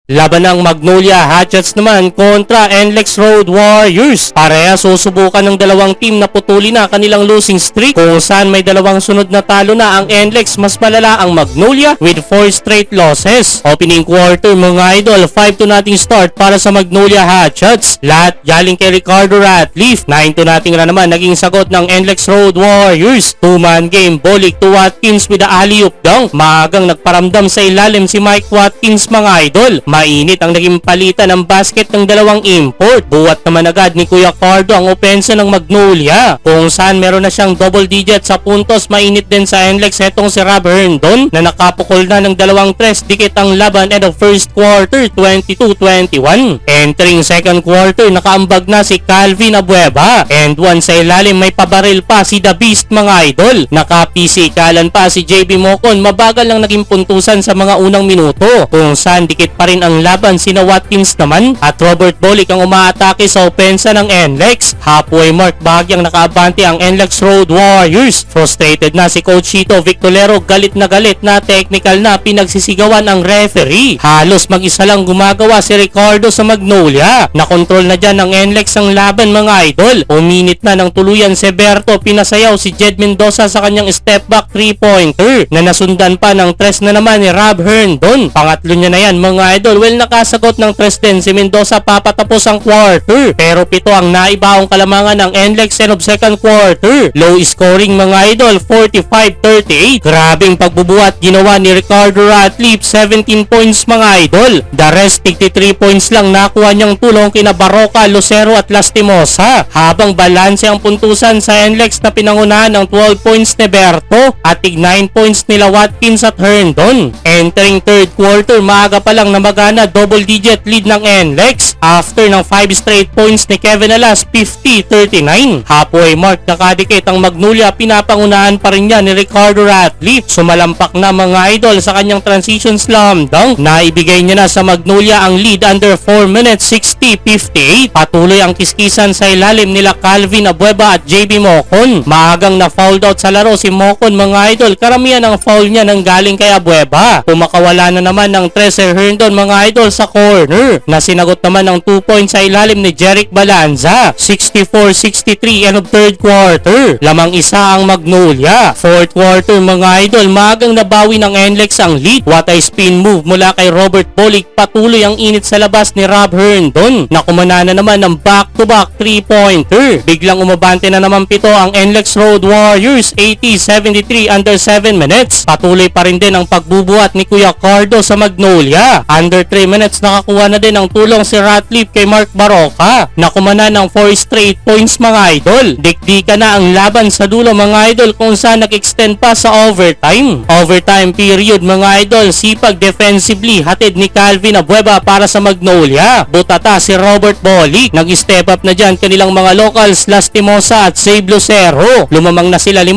Laban ng Magnolia Hatchets naman kontra NLEX Road Warriors. Pareha susubukan ng dalawang team na putulin na kanilang losing streak kung saan may dalawang sunod na talo na ang NLEX, mas malala ang Magnolia with 4 straight losses. Opening quarter mga idol, 5-2 nating start para sa Magnolia Hatchets. Lahat galing kay Ricardo Ratliff. 9-2 nating naman naging sagot ng NLEX Road Warriors. 2-man game, Bolik to Watkins with the alley-oop dunk. Maagang nagparamdam sa ilalim si Mike Watkins mga idol. Mainit ang naging palitan ng basket ng dalawang import. Buwat naman agad ni Kuya Cardo ang opensa ng Magnolia kung saan meron na siyang double digit sa puntos. Mainit din sa NLEX etong si Rob Herndon na nakapukol na ng dalawang tres. Dikit ang laban at the first quarter, 22-21. Entering second quarter, nakaambag na si Calvin Abueva and one sa ilalim may pabaril pa si The Beast mga idol. Nakapisikalan pa si JB Mocon. Mabagal lang naging puntusan sa mga unang minuto kung saan dikit pa rin ang laban. Sina Watkins naman at Robert Bolik ang umaatake sa opensa ng NLEX. Halfway mark bahagyang nakaabante ang NLEX Road Warriors. Frustrated na si Coach Chito Victolero, galit na technical na pinagsisigawan ang referee. Halos mag-isa lang gumagawa si Ricardo sa Magnolia. Nakontrol na dyan ng NLEX ang laban mga idol. Uminit na ng tuluyan si Berto, pinasayaw si Jed Mendoza sa kanyang step back 3-pointer na nasundan pa ng tres na naman ni Rob Herndon. Pangatlo niya na yan mga idol. Well, nakasagot ng tres din si Mendoza papatapos ang quarter. Pero 7 ang naibaong kalamangan ng NLEX end of second quarter. Low scoring mga idol, 45-38. Grabing pagbubuhat ginawa ni Ricardo Ratliff, 17 points mga idol. The rest 53 points lang nakuha niyang tulong kina Baroka, Lucero at Lastimosa. Habang balanse ang puntusan sa NLEX na pinangunahan ng 12 points ni Berto at 9 points nila Watkins at Herndon. Entering third quarter, maaga pa lang na magana double digit lead ng NLEX after ng 5 straight points ni Kevin Alas, 50-39. Halfway mark nakadikit ang Magnolia, pinapangunahan pa rin niya ni Ricardo Ratliff. Sumalampak na mga idol sa kanyang transition slam dunk. Naibigay niya na sa Magnolia ang lead under 4 minutes, 60-58. Patuloy ang kiskisan sa ilalim nila Calvin Abueva at JB Mocon. Maagang na fouled out sa laro si Mocon mga idol. Karamihan ang foul niya nang galing kay Abueva. Pumakawala na naman ng Treasure Herndon mga idol sa corner na sinagot naman ng 2 points sa ilalim ni Jeric Balanza. 64-63 end of third quarter. Lamang isa ang Magnolia. Fourth quarter mga idol, maagang nabawi ng NLEX ang lead. What a spin move mula kay Robert Bolik. Patuloy ang init sa labas ni Rob Herndon. Nakumana na naman ng back-to-back 3-pointer. Biglang umabante na naman 7 ang NLEX Road Warriors, 80-73 under 7 minutes. Patuloy pa rin din ang pagbubuhat ni Kuya Cardo sa Magnolia. Under 3 minutes nakakuha na din ang tulong si Ratliff kay Mark Baroka. Nakumana ng 4 straight points mga idol. Dikdika na ang laban sa dulo mga idol kung saan nag-extend pa sa overtime. Overtime period mga idol, sipag defensively hatid ni Calvin Abueva para sa Magnolia. Butata si Robert Bolik. Nag-step up na dyan kanilang mga locals Lastimosa at Save Lucero. Lumamang na sila 5,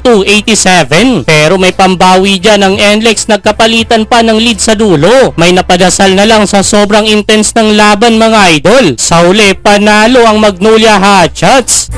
92-87. Pero may pambawi dyan ang NLEX, nagkapalitan pa ng lead sa dulo. May napadasal na lang sa sobrang intense ng laban mga idol. Sa huli, panalo ang Magnolia Hatchets.